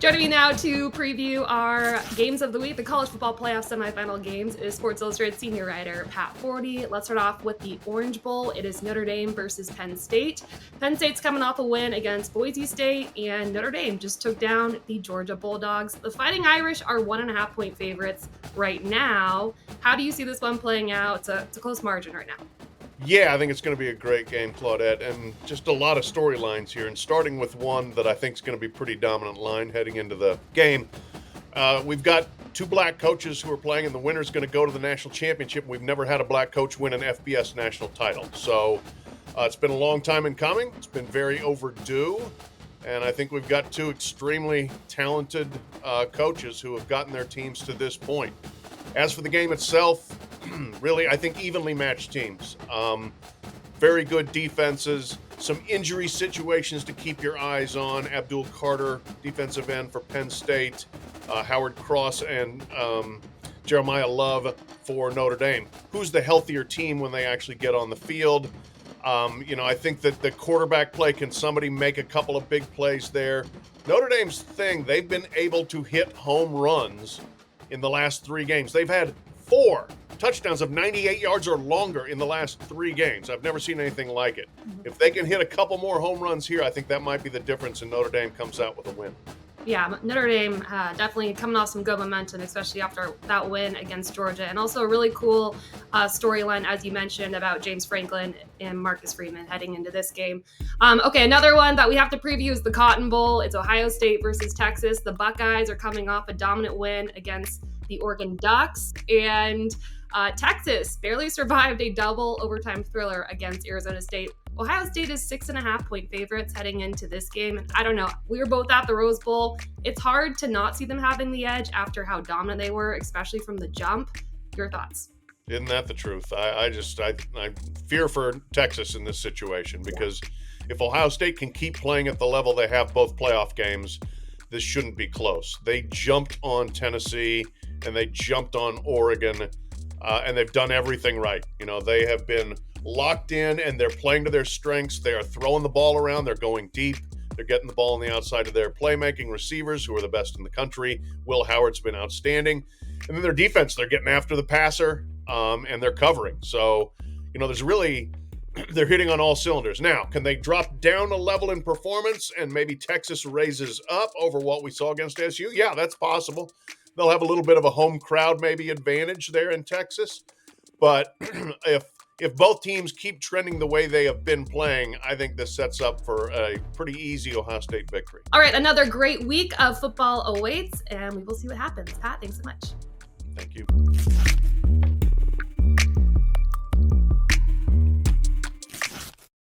Joining me now to preview our games of the week, the college football playoff semifinal games, is Sports Illustrated senior writer Pat Forde. Let's start off with the Orange Bowl. It is Notre Dame versus Penn State. Penn State's coming off a win against Boise State, and Notre Dame just took down the Georgia Bulldogs. The Fighting Irish are 1.5-point favorites right now. How do you see this one playing out? It's a close margin right now. Yeah, I think it's going to be a great game, Claudette, and just a lot of storylines here. And starting with one that I think is going to be pretty dominant line heading into the game. We've got two black coaches who are playing, and the winner's going to go to the national championship. We've never had a black coach win an FBS national title. So it's been a long time in coming. It's been very overdue. And I think we've got two extremely talented coaches who have gotten their teams to this point. As for the game itself, really, I think evenly matched teams. Very good defenses, some injury situations to keep your eyes on. Abdul Carter, defensive end for Penn State, Howard Cross, and Jeremiah Love for Notre Dame. Who's the healthier team when they actually get on the field? I think that the quarterback play, can somebody make a couple of big plays there? Notre Dame's thing, they've been able to hit home runs in the last 3 games. They've had 4 touchdowns of 98 yards or longer in the last 3 games. I've never seen anything like it. If they can hit a couple more home runs here, I think that might be the difference, and Notre Dame comes out with a win. Yeah, Notre Dame definitely coming off some good momentum, especially after that win against Georgia. And also a really cool storyline, as you mentioned, about James Franklin and Marcus Freeman heading into this game. Okay, another one that we have to preview is the Cotton Bowl. It's Ohio State versus Texas. The Buckeyes are coming off a dominant win against the Oregon Ducks. And Texas barely survived a double overtime thriller against Arizona State. Ohio State is 6.5-point favorites heading into this game. And I don't know. We were both at the Rose Bowl. It's hard to not see them having the edge after how dominant they were, especially from the jump. Your thoughts? Isn't that the truth? I fear for Texas in this situation, because if Ohio State can keep playing at the level they have both playoff games, this shouldn't be close. They jumped on Tennessee and they jumped on Oregon, and they've done everything right. They have been locked in and they're playing to their strengths. They are throwing the ball around. They're going deep. They're getting the ball on the outside of their playmaking receivers, who are the best in the country. Will Howard's been outstanding. And then their defense, they're getting after the passer, and they're covering. So, they're hitting on all cylinders. Now, can they drop down a level in performance and maybe Texas raises up over what we saw against SU? Yeah, that's possible. They'll have a little bit of a home crowd maybe advantage there in Texas. But if both teams keep trending the way they have been playing, I think this sets up for a pretty easy Ohio State victory. All right, another great week of football awaits, and we will see what happens. Pat, thanks so much. Thank you.